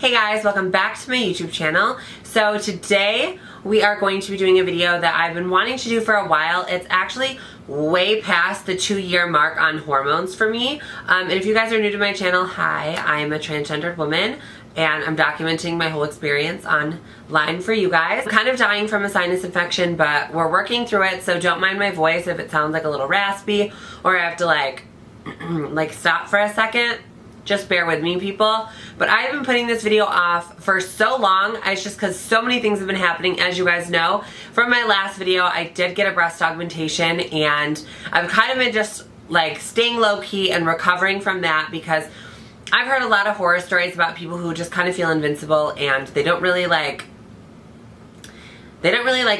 Hey guys, welcome back to my YouTube channel. So today we are going to be doing a video that I've been wanting to do for a while. It's actually way past the 2-year mark on hormones for me. And if you guys are new to my channel, hi, I am a transgendered woman and I'm documenting my whole experience online for you guys. I'm kind of dying from a sinus infection, but we're working through it, so don't mind my voice if it sounds like a little raspy or I have to like stop for a second. Just bear with me, people. But I've been putting this video off for so long. It's just because so many things have been happening. As you guys know, from my last video, I did get a breast augmentation, and I've kind of been just like staying low-key and recovering from that because I've heard a lot of horror stories about people who just kind of feel invincible and they don't really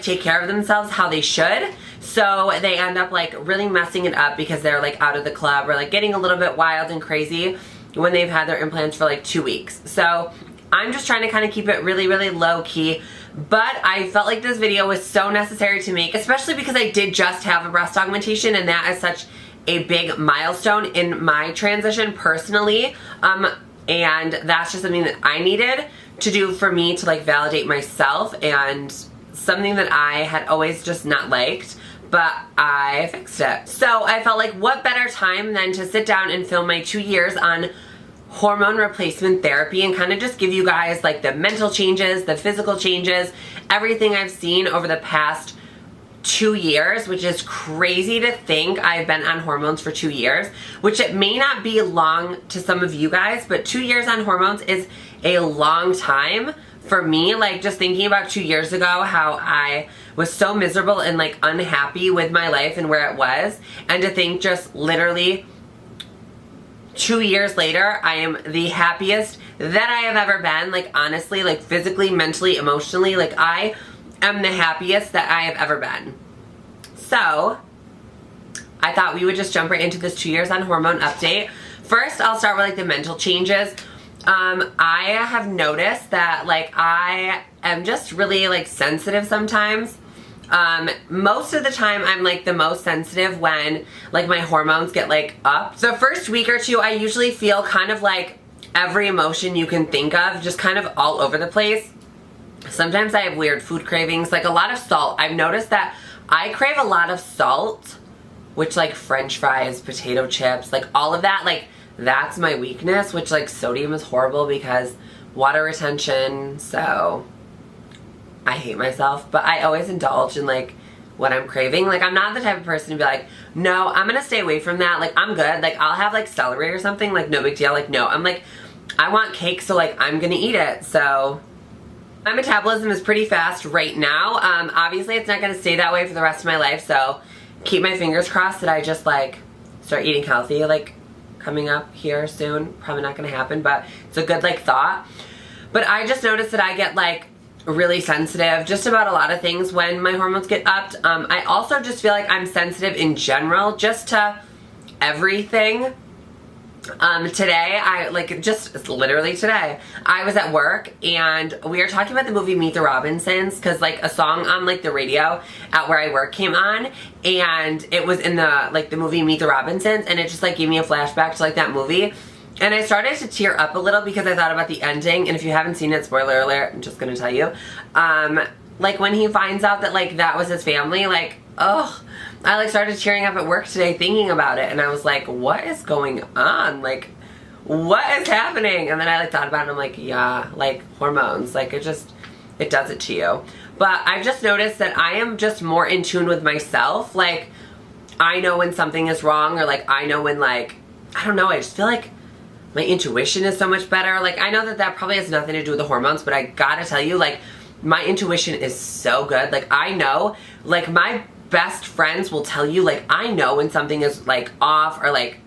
take care of themselves how they should. So they end up like really messing it up because they're like out of the club or like getting a little bit wild and crazy when they've had their implants for like 2 weeks. So I'm just trying to kind of keep it really, really low key. But I felt like this video was so necessary to make, especially because I did just have a breast augmentation, and that is such a big milestone in my transition personally. And that's just something that I needed to do for me to like validate myself, and something that I had always just not liked, but I fixed it. So I felt like what better time than to sit down and film my 2 years on hormone replacement therapy and kind of just give you guys like the mental changes, the physical changes, everything I've seen over the past 2 years, which is crazy to think I've been on hormones for 2 years, which it may not be long to some of you guys, but 2 years on hormones is a long time for me. Like just thinking about 2 years ago, how I was so miserable and like unhappy with my life and where it was, and to think just literally 2 years later, I am the happiest that I have ever been. Like honestly, like physically, mentally, emotionally, like I am the happiest that I have ever been. So I thought we would just jump right into this 2 years on hormone update. First, I'll start with like the mental changes. I have noticed that like I am just really like sensitive sometimes. Most of the time I'm like the most sensitive when like my hormones get like up. The first week or two I usually feel kind of like every emotion you can think of, just kind of all over the place. Sometimes I have weird food cravings, like a lot of salt. I've noticed that I crave a lot of salt, which like French fries, potato chips, like all of that, like that's my weakness, which like sodium is horrible because water retention, so I hate myself. But I always indulge in like what I'm craving. Like I'm not the type of person to be like, no, I'm gonna stay away from that, like I'm good, like I'll have like celery or something, like no big deal. Like no, I'm like, I want cake, so like I'm gonna eat it. So my metabolism is pretty fast right now. Obviously it's not gonna stay that way for the rest of my life, so keep my fingers crossed that I just like start eating healthy like coming up here soon. Probably not gonna happen, but it's a good like thought. But I just noticed that I get like really sensitive just about a lot of things when my hormones get upped. I also just feel like I'm sensitive in general just to everything. Today, I like just literally today, I was at work and we were talking about the movie Meet the Robinsons because like a song on like the radio at where I work came on, and it was in the movie Meet the Robinsons, and it just like gave me a flashback to like that movie. And I started to tear up a little because I thought about the ending, and if you haven't seen it, spoiler alert, I'm just gonna tell you. Like when he finds out that like that was his family, like, oh, I like started tearing up at work today thinking about it, and I was like, what is going on? Like, what is happening? And then I like thought about it, and I'm like, yeah, like hormones, like it does it to you. But I've just noticed that I am just more in tune with myself. Like, I know when something is wrong, or like I know when like, I don't know, I just feel like my intuition is so much better. Like I know that that probably has nothing to do with the hormones, but I gotta tell you, like my intuition is so good. Like I know, like my best friends will tell you, like I know when something is like off or like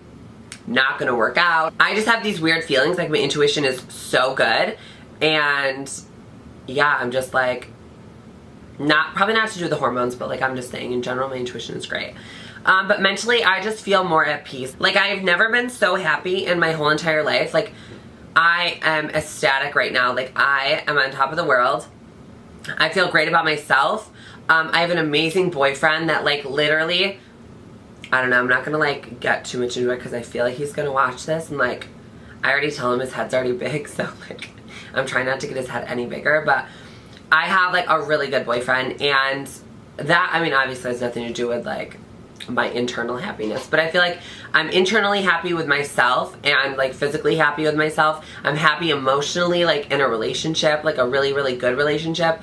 not gonna work out. I just have these weird feelings, like my intuition is so good. And yeah, I'm just like, probably not to do with the hormones, but like I'm just saying in general my intuition is great. But mentally I just feel more at peace. Like I've never been so happy in my whole entire life. Like I am ecstatic right now. Like I am on top of the world. I feel great about myself. I have an amazing boyfriend that like literally, I don't know, I'm not gonna like get too much into it because I feel like he's gonna watch this, and like I already tell him his head's already big, so like I'm trying not to get his head any bigger, but I have like a really good boyfriend, and that, I mean, obviously has nothing to do with like my internal happiness, but I feel like I'm internally happy with myself and like physically happy with myself. I'm happy emotionally, like in a relationship, like a really, really good relationship,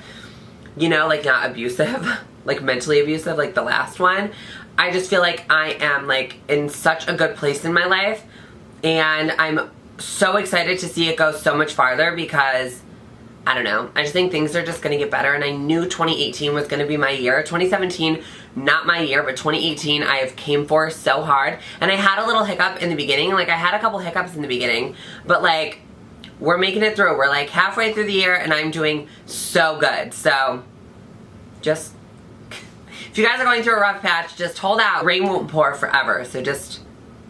you know, like not abusive, like mentally abusive, like the last one. I just feel like I am like in such a good place in my life, and I'm so excited to see it go so much farther because I don't know, I just think things are just going to get better, and I knew 2018 was going to be my year. 2017, not my year, but 2018 I have came for so hard, and I had a little hiccup in the beginning, like I had a couple hiccups in the beginning, but like we're making it through. We're like halfway through the year and I'm doing so good. So just, if you guys are going through a rough patch, just hold out. Rain won't pour forever, so just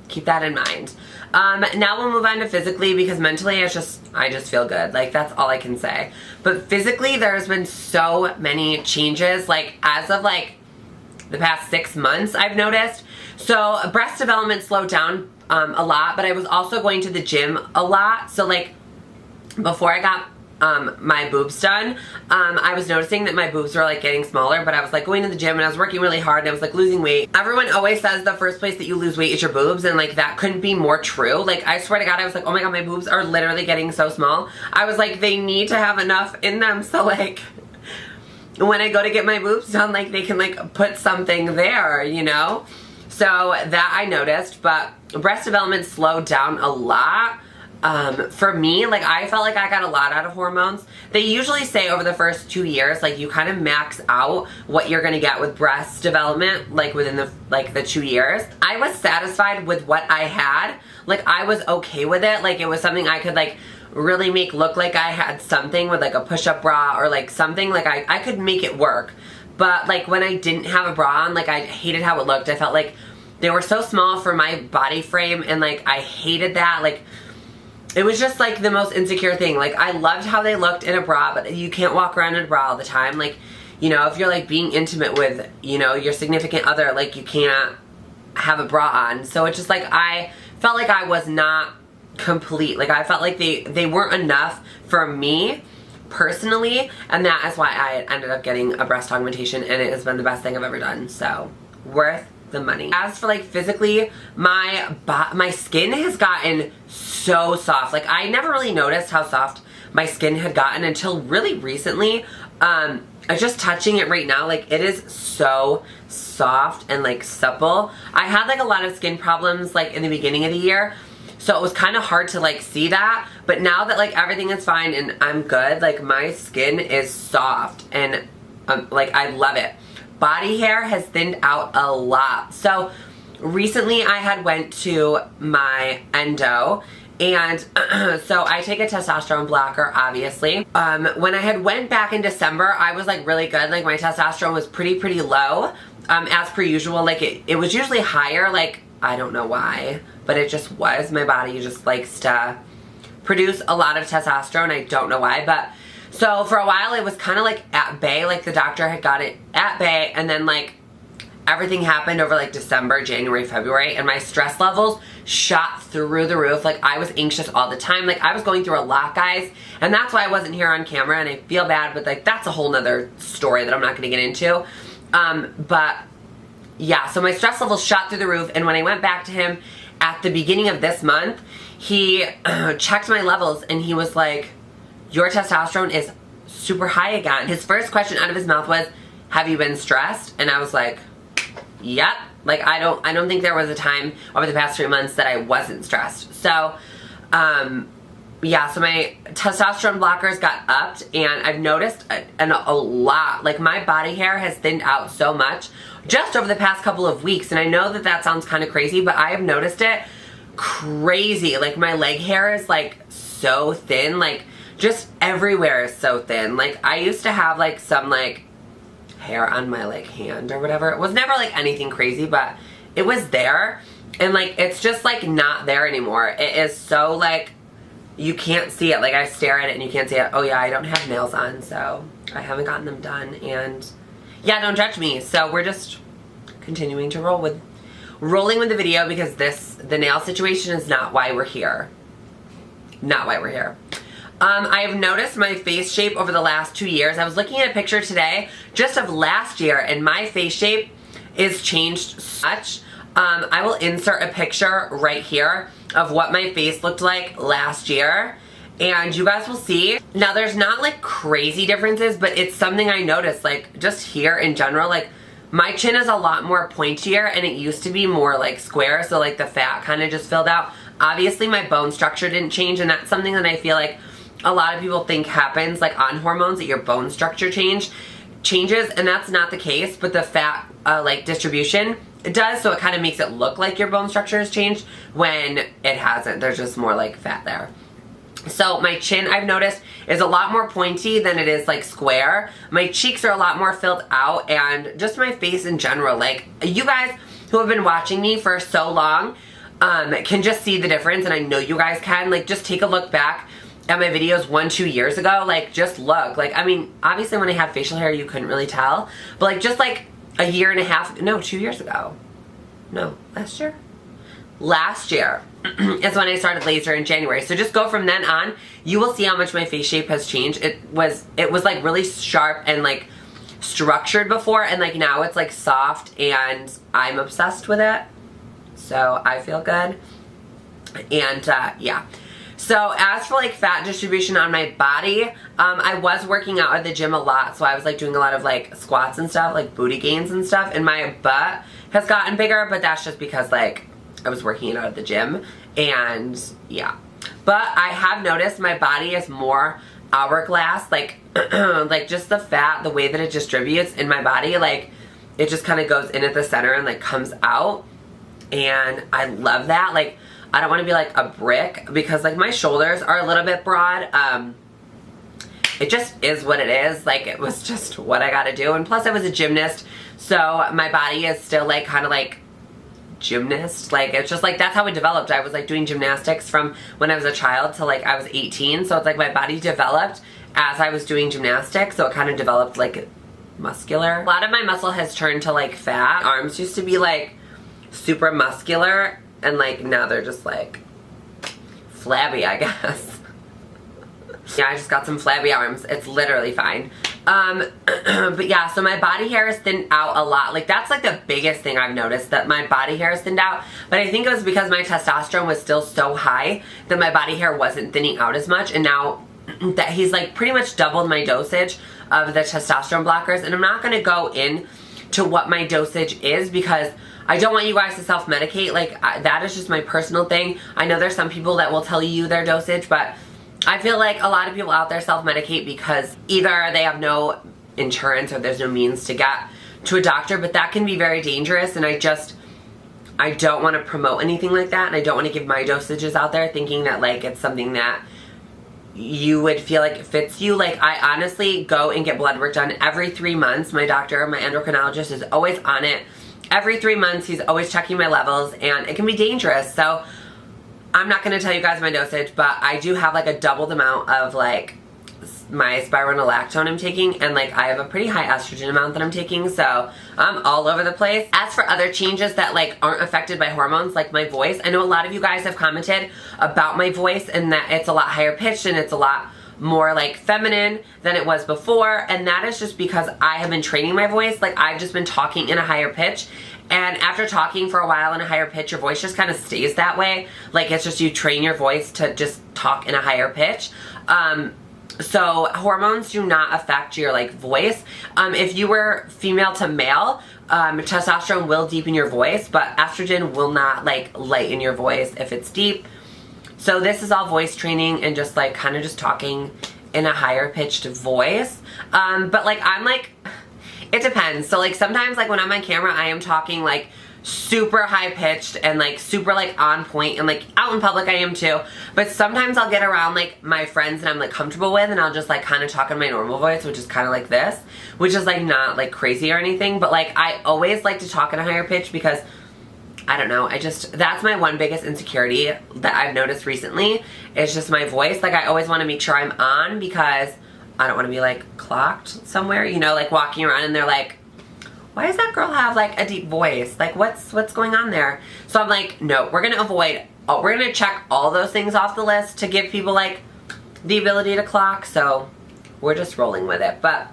keep that in mind. Now we'll move on to physically, because mentally I just feel good. Like, that's all I can say. But physically, there's been so many changes, like as of like the past 6 months, I've noticed. So breast development slowed down a lot, but I was also going to the gym a lot. So like before I got my boobs done, I was noticing that my boobs were like getting smaller, but I was like going to the gym and I was working really hard and I was like losing weight. Everyone always says the first place that you lose weight is your boobs, and like that couldn't be more true. Like, I swear to God, I was like, oh my God, my boobs are literally getting so small. I was like, they need to have enough in them so like when I go to get my boobs done, like they can like put something there, you know? So that I noticed, but breast development slowed down a lot. For me, like I felt like I got a lot out of hormones. They usually say over the first 2 years, like you kind of max out what you're gonna get with breast development, like within the 2 years. I was satisfied with what I had. Like, I was okay with it. Like, it was something I could like really make look like I had something with like a push-up bra or like something, like I could make it work. But like when I didn't have a bra on, like I hated how it looked. I felt like they were so small for my body frame, and like I hated that. Like, it was just like the most insecure thing. Like, I loved how they looked in a bra, but you can't walk around in a bra all the time. Like, you know, if you're like being intimate with, you know, your significant other, like you can't have a bra on. So it's just like, I felt like I was not complete. Like, I felt like they weren't enough for me personally, and that is why I ended up getting a breast augmentation, and it has been the best thing I've ever done. So, worth the money. As for like physically, my skin has gotten so soft. Like, I never really noticed how soft my skin had gotten until really recently. Just touching it right now, like it is so soft and like supple. I had like a lot of skin problems like in the beginning of the year, so it was kind of hard to like see that, but now that like everything is fine and I'm good, like my skin is soft and like I love it. Body hair has thinned out a lot. So recently I had went to my endo, and so I take a testosterone blocker, obviously. When I had went back in December, I was like really good. Like, my testosterone was pretty low, as per usual. Like, it was usually higher, like I don't know why, but it just was. My body just likes to produce a lot of testosterone. I don't know why, but so for a while it was kind of like at bay. Like, the doctor had got it at bay, and then like everything happened over like December, January, February, and my stress levels shot through the roof. Like, I was anxious all the time. Like, I was going through a lot, guys, and that's why I wasn't here on camera, and I feel bad, but like that's a whole nother story that I'm not going to get into. But yeah, so my stress levels shot through the roof, and when I went back to him at the beginning of this month, he checked my levels, and he was like, your testosterone is super high again. His first question out of his mouth was, have you been stressed? And I was like, yep. Like, I don't think there was a time over the past 3 months that I wasn't stressed. So, yeah, so my testosterone blockers got upped, and I've noticed a lot. Like, my body hair has thinned out so much just over the past couple of weeks, and I know that that sounds kind of crazy, but I have noticed it crazy. Like, my leg hair is like so thin. Like, just everywhere is so thin. Like, I used to have like some like hair on my like hand or whatever. It was never like anything crazy, but it was there, and like it's just like not there anymore. It is so like you can't see it. Like, I stare at it and you can't see it. Oh yeah, I don't have nails on, so I haven't gotten them done, and yeah, don't judge me. So we're just continuing to rolling with the video, because the nail situation is not why we're here. Not why we're here. I've noticed my face shape over the last 2 years. I was looking at a picture today just of last year, and my face shape is changed so much. I will insert a picture right here of what my face looked like last year, and you guys will see. Now, there's not like crazy differences, but it's something I noticed, like just here in general. Like my chin is a lot more pointier, and it used to be more like square, so like the fat kind of just filled out. Obviously my bone structure didn't change, and that's something that I feel like a lot of people think happens like on hormones, that your bone structure changes, and that's not the case, but the fat like distribution, it does, so it kind of makes it look like your bone structure has changed when it hasn't. There's just more like fat there. So my chin, I've noticed, is a lot more pointy than it is like square. My cheeks are a lot more filled out, and just my face in general. Like, you guys who have been watching me for so long can just see the difference, and I know you guys can. Like, just take a look back at my videos 1-2 years ago. Like, just look. Like, I mean, obviously when I had facial hair you couldn't really tell, but like just like a year and a half, no, 2 years ago. No, last year? Last year is when I started laser in January. So just go from then on. You will see how much my face shape has changed. It was like really sharp and like structured before, and like now it's like soft, and I'm obsessed with it. So I feel good. And yeah. So as for like fat distribution on my body, I was working out at the gym a lot, so I was like doing a lot of like squats and stuff, like booty gains and stuff, and my butt has gotten bigger, but that's just because like I was working out at the gym, and yeah. But I have noticed my body is more hourglass, like like just the fat, the way that it distributes in my body, like it just kind of goes in at the center and like comes out, and I love that. Like, I don't want to be like a brick, because like my shoulders are a little bit broad. It just is what it is. Like, it was just what I got to do. And plus I was a gymnast, so my body is still like kind of like gymnast. Like, it's just like that's how it developed. I was like doing gymnastics from when I was a child till like I was 18. So it's like my body developed as I was doing gymnastics. So it kind of developed like muscular. A lot of my muscle has turned to like fat. Arms used to be like super muscular, and like now they're just like flabby, I guess. Yeah, I just got some flabby arms. It's literally fine. But yeah, so my body hair is thinned out a lot. Like, that's like the biggest thing I've noticed, that my body hair is thinned out. But I think it was because my testosterone was still so high that my body hair wasn't thinning out as much. And now that he's like pretty much doubled my dosage of the testosterone blockers, and I'm not going to go in to what my dosage is, because I don't want you guys to self-medicate. Like, that is just my personal thing. I know there's some people that will tell you their dosage, but I feel like a lot of people out there self-medicate because either they have no insurance or there's no means to get to a doctor, but that can be very dangerous, and I don't want to promote anything like that, and I don't want to give my dosages out there thinking that like it's something that you would feel like it fits you. Like, I honestly go and get blood work done every 3 months. My doctor, my endocrinologist, is always on it. Every 3 months, he's always checking my levels, and it can be dangerous. So I'm not going to tell you guys my dosage, but I do have like a doubled amount of like my spironolactone I'm taking, and like I have a pretty high estrogen amount that I'm taking, so I'm all over the place. As for other changes that like aren't affected by hormones, like my voice, I know a lot of you guys have commented about my voice and that it's a lot higher pitched and it's a lot more like feminine than it was before, and that is just because I have been training my voice. Like, I've just been talking in a higher pitch, and after talking for a while in a higher pitch, your voice just kind of stays that way. Like, it's just you train your voice to just talk in a higher pitch. So hormones do not affect your like voice. If you were female to male, testosterone will deepen your voice, but estrogen will not like lighten your voice if it's deep. So this is all voice training and just like kind of just talking in a higher pitched voice. But like, I'm like, it depends. So like sometimes like when I'm on camera, I am talking like super high pitched and like super like on point, and like out in public I am too. But sometimes I'll get around like my friends that I'm like comfortable with, and I'll just like kind of talk in my normal voice, which is kind of like this, which is like not like crazy or anything. But like, I always like to talk in a higher pitch because I don't know, that's my one biggest insecurity that I've noticed recently, is just my voice. Like, I always want to make sure I'm on because I don't want to be like clocked somewhere, you know, like walking around and they're like, why does that girl have like a deep voice? Like, what's going on there? So I'm like, no, we're going to check all those things off the list to give people like the ability to clock, so we're just rolling with it. But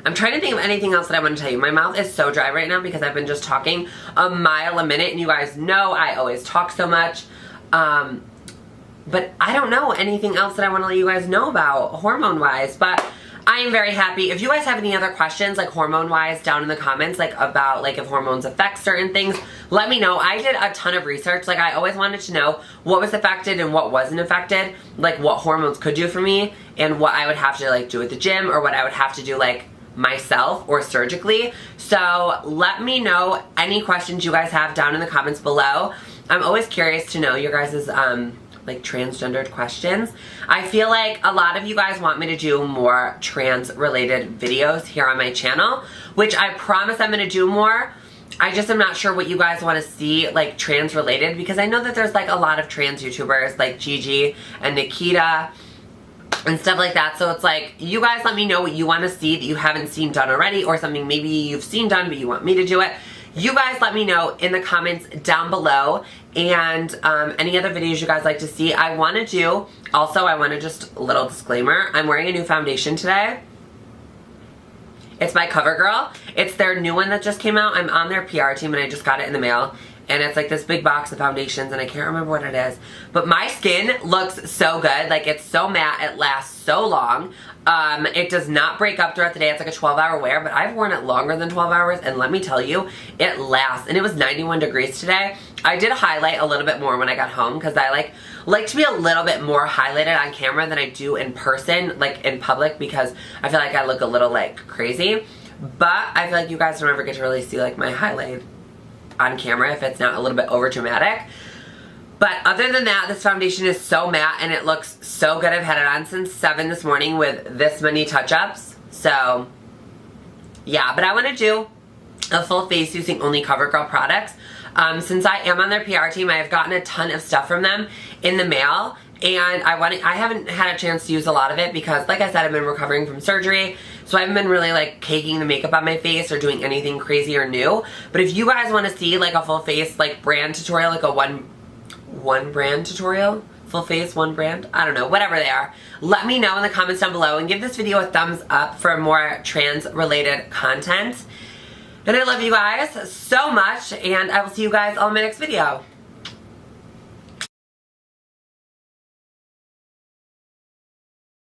I'm trying to think of anything else that I want to tell you. My mouth is so dry right now because I've been just talking a mile a minute, and you guys know I always talk so much. But I don't know anything else that I want to let you guys know about hormone-wise, but I am very happy. If you guys have any other questions, like hormone-wise, down in the comments, like about like if hormones affect certain things, let me know. I did a ton of research. Like I always wanted to know what was affected and what wasn't affected, like what hormones could do for me and what I would have to like do at the gym or what I would have to do like myself or surgically. So let me know any questions you guys have down in the comments below. I'm always curious to know your guys' like transgendered questions. I feel like a lot of you guys want me to do more trans related videos here on my channel, which I promise I'm gonna do more. I just am not sure what you guys want to see like trans related, because I know that there's like a lot of trans YouTubers like Gigi and Nikita and stuff like that. So it's like, you guys let me know what you want to see that you haven't seen done already, or something maybe you've seen done but you want me to do it. You guys let me know in the comments down below, and any other videos you guys like to see. I want to do, also I want to just a little disclaimer, I'm wearing a new foundation today. It's by CoverGirl. It's their new one that just came out. I'm on their PR team and I just got it in the mail. And it's like this big box of foundations and I can't remember what it is. But my skin looks so good. Like it's so matte, it lasts so long. It does not break up throughout the day. It's like a 12-hour wear, but I've worn it longer than 12 hours and let me tell you, it lasts. And it was 91 degrees today. I did highlight a little bit more when I got home because I like to be a little bit more highlighted on camera than I do in person, like in public, because I feel like I look a little like crazy. But I feel like you guys don't ever get to really see like my highlight on camera if it's not a little bit over dramatic. But other than that, this foundation is so matte and it looks so good. I've had it on since 7 this morning with this many touch-ups. So yeah, but I want to do a full face using only CoverGirl products. Since I am on their PR team, I have gotten a ton of stuff from them in the mail, and I haven't had a chance to use a lot of it because, like I said, I've been recovering from surgery, so I haven't been really like caking the makeup on my face or doing anything crazy or new. But if you guys want to see like a full face like brand tutorial, like a one brand tutorial, full face, one brand, I don't know, whatever they are, let me know in the comments down below and give this video a thumbs up for more trans related content. And I love you guys so much, and I will see you guys on my next video.